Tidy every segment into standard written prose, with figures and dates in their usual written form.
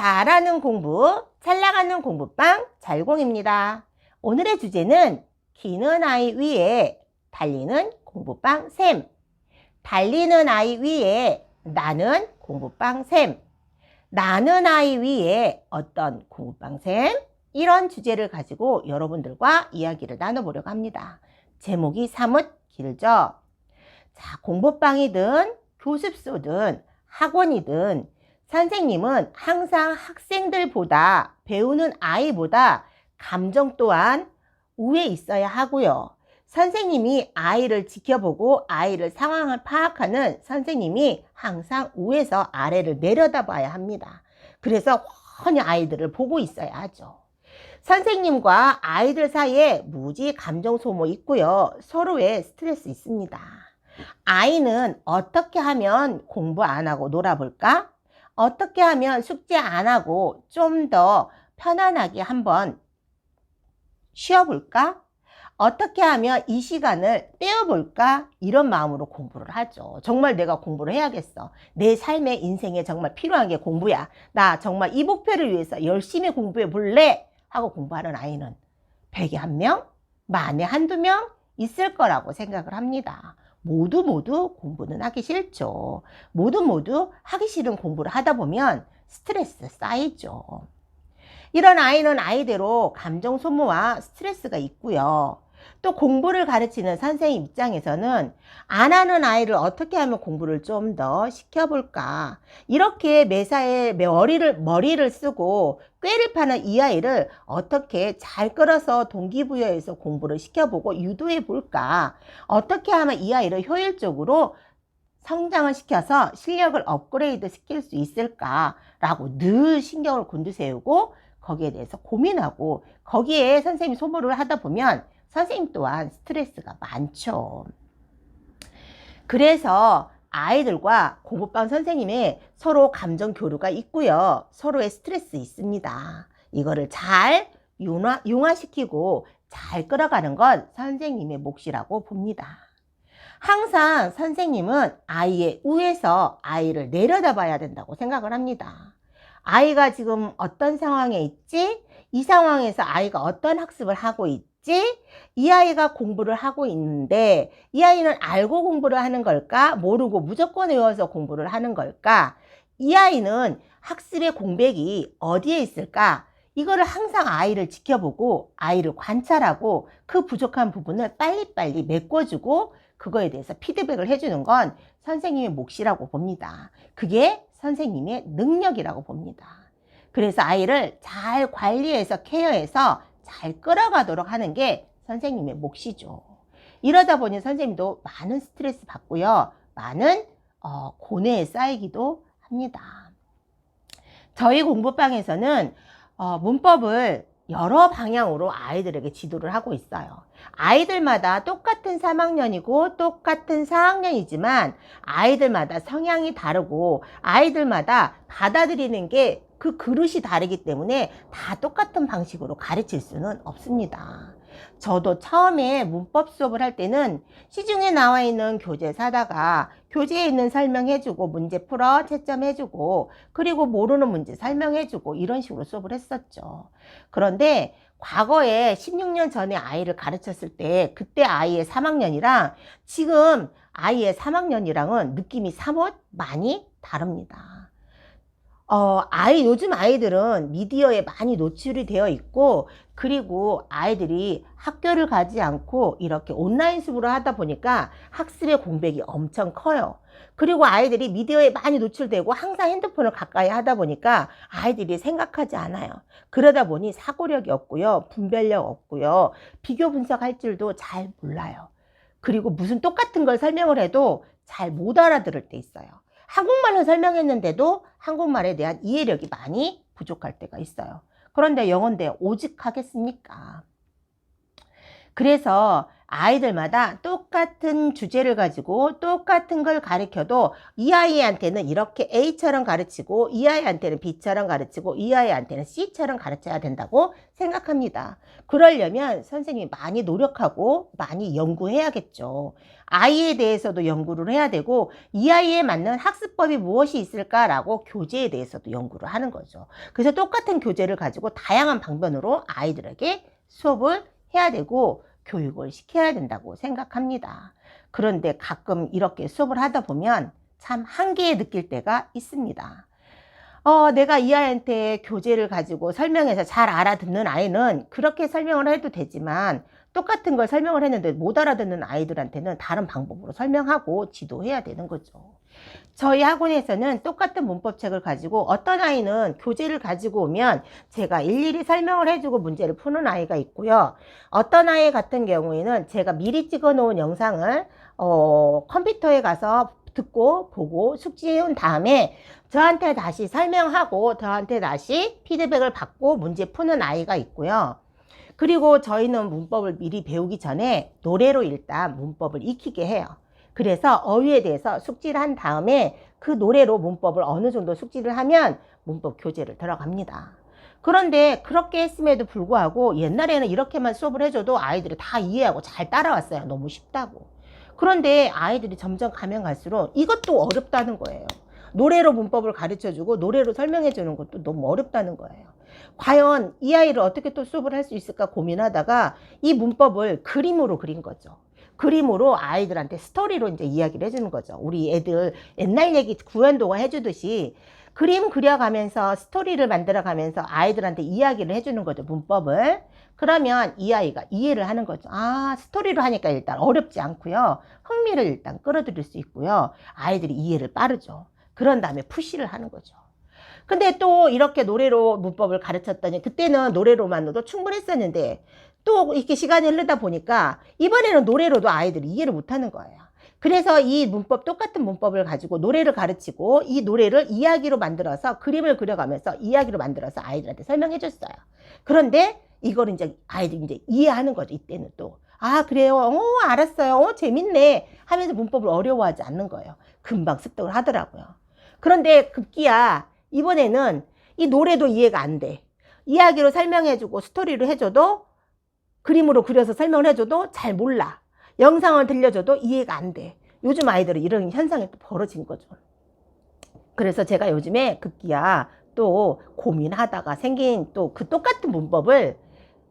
잘하는 공부, 잘 나가는 공부방 잘공입니다. 오늘의 주제는 기는 아이 위에 달리는 공부방 샘. 달리는 아이 위에 나는 공부방 샘. 나는 아이 위에 어떤 공부방 샘? 이런 주제를 가지고 여러분들과 이야기를 나눠보려고 합니다. 제목이 사뭇 길죠? 자, 공부방이든 교습소든 학원이든 선생님은 항상 학생들보다 배우는 아이보다 감정 또한 우에 있어야 하고요. 선생님이 아이를 지켜보고 아이를 상황을 파악하는 선생님이 항상 위에서 아래를 내려다봐야 합니다. 그래서 훤히 아이들을 보고 있어야 하죠. 선생님과 아이들 사이에 무지 감정 소모 있고요. 서로의 스트레스 있습니다. 아이는 어떻게 하면 공부 안 하고 놀아볼까? 어떻게 하면 숙제 안 하고 좀 더 편안하게 한번 쉬어볼까? 어떻게 하면 이 시간을 떼어볼까? 이런 마음으로 공부를 하죠. 정말 내가 공부를 해야겠어. 내 삶의 인생에 정말 필요한 게 공부야. 나 정말 이 목표를 위해서 열심히 공부해 볼래? 하고 공부하는 아이는 100에 1명, 만에 한두 명 있을 거라고 생각을 합니다. 모두 공부는 하기 싫죠. 모두 하기 싫은 공부를 하다 보면 스트레스 쌓이죠. 이런 아이는 아이대로 감정 소모와 스트레스가 있고요. 또 공부를 가르치는 선생님 입장에서는 안 하는 아이를 어떻게 하면 공부를 좀 더 시켜볼까. 이렇게 매사에 머리를 쓰고 꾀를 파는 이 아이를 어떻게 잘 끌어서 동기부여해서 공부를 시켜보고 유도해 볼까. 어떻게 하면 이 아이를 효율적으로 성장을 시켜서 실력을 업그레이드 시킬 수 있을까라고 늘 신경을 곤두세우고 거기에 대해서 고민하고 거기에 선생님이 소모를 하다 보면 선생님 또한 스트레스가 많죠. 그래서 아이들과 공부방 선생님의 서로 감정 교류가 있고요. 서로의 스트레스 있습니다. 이거를 잘 융화시키고 잘 끌어가는 건 선생님의 몫이라고 봅니다. 항상 선생님은 아이의 위에서 아이를 내려다봐야 된다고 생각을 합니다. 아이가 지금 어떤 상황에 있지? 이 상황에서 아이가 어떤 학습을 하고 있지? 이 아이가 공부를 하고 있는데 이 아이는 알고 공부를 하는 걸까? 모르고 무조건 외워서 공부를 하는 걸까? 이 아이는 학습의 공백이 어디에 있을까? 이거를 항상 아이를 지켜보고 아이를 관찰하고 그 부족한 부분을 빨리빨리 메꿔주고 그거에 대해서 피드백을 해주는 건 선생님의 몫이라고 봅니다. 그게 선생님의 능력이라고 봅니다. 그래서 아이를 잘 관리해서 케어해서 잘 끌어가도록 하는 게 선생님의 몫이죠. 이러다 보니 선생님도 많은 스트레스 받고요. 많은 고뇌에 쌓이기도 합니다. 저희 공부방에서는 문법을 여러 방향으로 아이들에게 지도를 하고 있어요. 아이들마다 똑같은 3학년이고 똑같은 4학년이지만 아이들마다 성향이 다르고 아이들마다 받아들이는 게 그 그릇이 다르기 때문에 다 똑같은 방식으로 가르칠 수는 없습니다. 저도 처음에 문법 수업을 할 때는 시중에 나와 있는 교재 사다가 교재에 있는 설명해주고 문제 풀어 채점해주고 그리고 모르는 문제 설명해주고 이런 식으로 수업을 했었죠. 그런데 과거에 16년 전에 아이를 가르쳤을 때 그때 아이의 3학년이랑 지금 아이의 3학년이랑은 느낌이 사뭇 많이 다릅니다. 요즘 아이들은 미디어에 많이 노출이 되어 있고 그리고 아이들이 학교를 가지 않고 이렇게 온라인 수업으로 하다 보니까 학습의 공백이 엄청 커요. 그리고 아이들이 미디어에 많이 노출되고 항상 핸드폰을 가까이 하다 보니까 아이들이 생각하지 않아요. 그러다 보니 사고력이 없고요. 분별력 없고요. 비교 분석할 줄도 잘 몰라요. 그리고 무슨 똑같은 걸 설명을 해도 잘 못 알아들을 때 있어요. 한국말로 설명했는데도 한국말에 대한 이해력이 많이 부족할 때가 있어요. 그런데 영어인데 오직 하겠습니까? 그래서 아이들마다 똑같은 주제를 가지고 똑같은 걸 가르쳐도 이 아이한테는 이렇게 A처럼 가르치고 이 아이한테는 B처럼 가르치고 이 아이한테는 C처럼 가르쳐야 된다고 생각합니다. 그러려면 선생님이 많이 노력하고 많이 연구해야겠죠. 아이에 대해서도 연구를 해야 되고 이 아이에 맞는 학습법이 무엇이 있을까라고 교재에 대해서도 연구를 하는 거죠. 그래서 똑같은 교재를 가지고 다양한 방면으로 아이들에게 수업을 해야 되고 교육을 시켜야 된다고 생각합니다. 그런데 가끔 이렇게 수업을 하다 보면 참 한계에 느낄 때가 있습니다. 내가 이 아이한테 교재를 가지고 설명해서 잘 알아듣는 아이는 그렇게 설명을 해도 되지만 똑같은 걸 설명을 했는데 못 알아듣는 아이들한테는 다른 방법으로 설명하고 지도해야 되는 거죠. 저희 학원에서는 똑같은 문법책을 가지고 어떤 아이는 교재를 가지고 오면 제가 일일이 설명을 해주고 문제를 푸는 아이가 있고요. 어떤 아이 같은 경우에는 제가 미리 찍어 놓은 영상을 컴퓨터에 가서 듣고 보고 숙지해 온 다음에 저한테 다시 설명하고 저한테 다시 피드백을 받고 문제 푸는 아이가 있고요. 그리고 저희는 문법을 미리 배우기 전에 노래로 일단 문법을 익히게 해요. 그래서 어휘에 대해서 숙지를 한 다음에 그 노래로 문법을 어느 정도 숙지를 하면 문법 교재를 들어갑니다. 그런데 그렇게 했음에도 불구하고 옛날에는 이렇게만 수업을 해줘도 아이들이 다 이해하고 잘 따라왔어요. 너무 쉽다고. 그런데 아이들이 점점 가면 갈수록 이것도 어렵다는 거예요. 노래로 문법을 가르쳐주고 노래로 설명해주는 것도 너무 어렵다는 거예요. 과연 이 아이를 어떻게 또 수업을 할 수 있을까 고민하다가 이 문법을 그림으로 그린 거죠. 그림으로 아이들한테 스토리로 이제 이야기를 해주는 거죠. 우리 애들 옛날 얘기 구연동화 해주듯이 그림 그려가면서 스토리를 만들어가면서 아이들한테 이야기를 해주는 거죠. 문법을. 그러면 이 아이가 이해를 하는 거죠. 아, 스토리로 하니까 일단 어렵지 않고요. 흥미를 일단 끌어들일 수 있고요. 아이들이 이해를 빠르죠. 그런 다음에 푸시를 하는 거죠. 근데 또 이렇게 노래로 문법을 가르쳤더니 그때는 노래로만으로도 충분했었는데 또 이렇게 시간이 흐르다 보니까 이번에는 노래로도 아이들이 이해를 못하는 거예요. 그래서 이 문법, 똑같은 문법을 가지고 노래를 가르치고 이 노래를 이야기로 만들어서 그림을 그려가면서 이야기로 만들어서 아이들한테 설명해 줬어요. 그런데 이걸 이제 아이들이 이제 이해하는 거죠. 이때는 또. 아, 그래요. 알았어요. 재밌네. 하면서 문법을 어려워하지 않는 거예요. 금방 습득을 하더라고요. 그런데 급기야 이번에는 이 노래도 이해가 안 돼. 이야기로 설명해주고 스토리로 해줘도 그림으로 그려서 설명을 해줘도 잘 몰라. 영상을 들려줘도 이해가 안 돼. 요즘 아이들은 이런 현상이 또 벌어진 거죠. 그래서 제가 요즘에 급기야 또 고민하다가 생긴 또 그 똑같은 문법을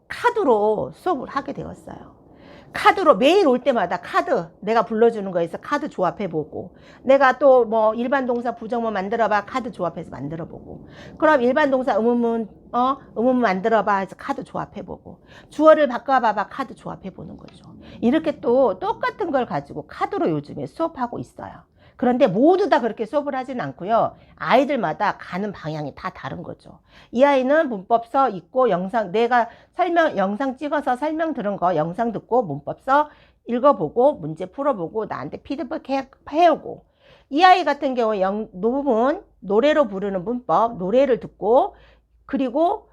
카드로 수업을 하게 되었어요. 카드로 매일 올 때마다 카드 내가 불러주는 거에서 카드 조합해보고 내가 또 뭐 일반 동사 부정문 만들어봐 카드 조합해서 만들어보고 그럼 일반 동사 의문문 의문문 만들어봐 해서 카드 조합해보고 주어를 바꿔봐봐 카드 조합해보는 거죠. 이렇게 또 똑같은 걸 가지고 카드로 요즘에 수업하고 있어요. 그런데 모두 다 그렇게 수업을 하진 않고요. 아이들마다 가는 방향이 다 다른 거죠. 이 아이는 문법서 있고 영상 내가 영상 찍어서 설명 들은 거 영상 듣고 문법서 읽어보고 문제 풀어보고 나한테 피드백 해오고 이 아이 같은 경우 노문 노래로 부르는 문법 노래를 듣고 그리고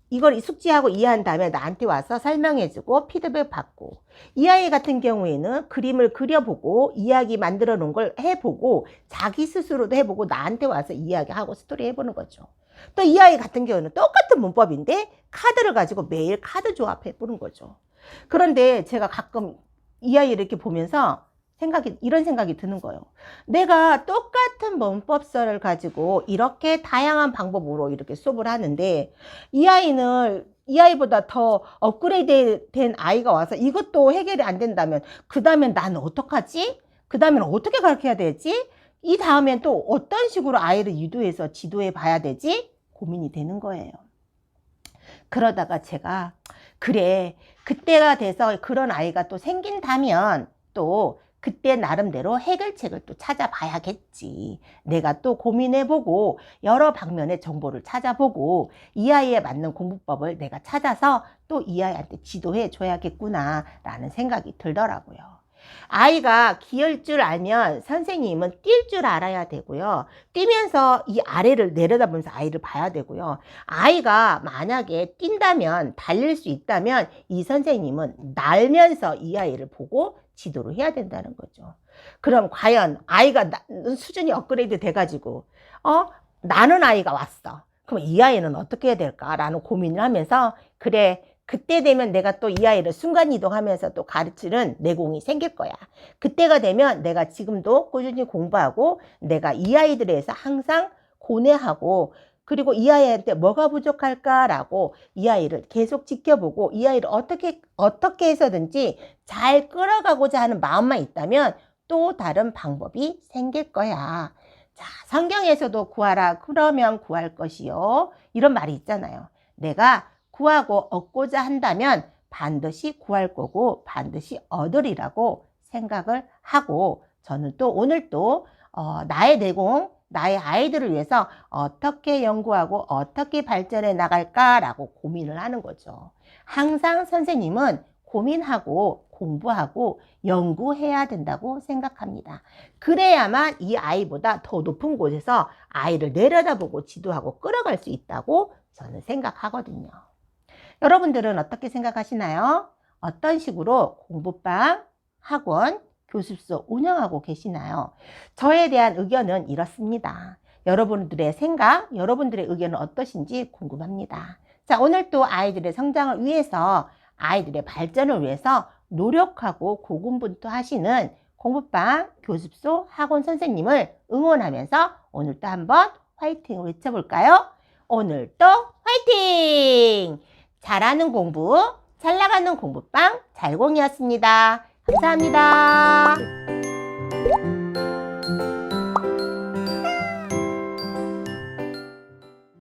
이걸 숙지하고 이해한 다음에 나한테 와서 설명해주고 피드백 받고 이 아이 같은 경우에는 그림을 그려보고 이야기 만들어 놓은 걸 해보고 자기 스스로도 해보고 나한테 와서 이야기하고 스토리 해보는 거죠. 또 이 아이 같은 경우는 똑같은 문법인데 카드를 가지고 매일 카드 조합해보는 거죠. 그런데 제가 가끔 이 아이를 이렇게 보면서 이런 생각이 드는 거예요. 내가 똑같은 문법서를 가지고 이렇게 다양한 방법으로 이렇게 수업을 하는데 이 아이보다 더 업그레이드 된 아이가 와서 이것도 해결이 안 된다면 그 다음엔 나는 어떡하지? 그 다음엔 어떻게 가르쳐야 되지? 이 다음엔 또 어떤 식으로 아이를 유도해서 지도해 봐야 되지? 고민이 되는 거예요. 그러다가 제가 그래 그때가 돼서 그런 아이가 또 생긴다면 또 그때 나름대로 해결책을 또 찾아봐야겠지. 내가 또 고민해보고 여러 방면의 정보를 찾아보고 이 아이에 맞는 공부법을 내가 찾아서 또 이 아이한테 지도해 줘야겠구나 라는 생각이 들더라고요. 아이가 기을 줄 알면 선생님은 뛸 줄 알아야 되고요. 뛰면서 이 아래를 내려다보면서 아이를 봐야 되고요. 아이가 만약에 뛴다면 달릴 수 있다면 이 선생님은 날면서 이 아이를 보고 지도를 해야 된다는 거죠. 그럼 과연 아이가 수준이 업그레이드 돼가지고 나는 아이가 왔어. 그럼 이 아이는 어떻게 해야 될까라는 고민을 하면서 그래 그때 되면 내가 또 이 아이를 순간이동하면서 또 가르치는 내공이 생길 거야. 그때가 되면 내가 지금도 꾸준히 공부하고 내가 이 아이들에 대해서 항상 고뇌하고 그리고 이 아이한테 뭐가 부족할까라고 이 아이를 계속 지켜보고 이 아이를 어떻게 해서든지 잘 끌어가고자 하는 마음만 있다면 또 다른 방법이 생길 거야. 자, 성경에서도 구하라 그러면 구할 것이요. 이런 말이 있잖아요. 내가 구하고 얻고자 한다면 반드시 구할 거고 반드시 얻으리라고 생각을 하고 저는 또 오늘 또 나의 내공, 나의 아이들을 위해서 어떻게 연구하고 어떻게 발전해 나갈까라고 고민을 하는 거죠. 항상 선생님은 고민하고 공부하고 연구해야 된다고 생각합니다. 그래야만 이 아이보다 더 높은 곳에서 아이를 내려다보고 지도하고 끌어갈 수 있다고 저는 생각하거든요. 여러분들은 어떻게 생각하시나요? 어떤 식으로 공부방, 학원, 교습소 운영하고 계시나요? 저에 대한 의견은 이렇습니다. 여러분들의 생각, 여러분들의 의견은 어떠신지 궁금합니다. 자, 오늘 또 아이들의 성장을 위해서, 아이들의 발전을 위해서 노력하고 고군분투하시는 공부방, 교습소, 학원 선생님을 응원하면서 오늘 또 한번 화이팅 외쳐볼까요? 오늘도 화이팅! 잘하는 공부, 잘 나가는 공부방 잘공이었습니다. 감사합니다.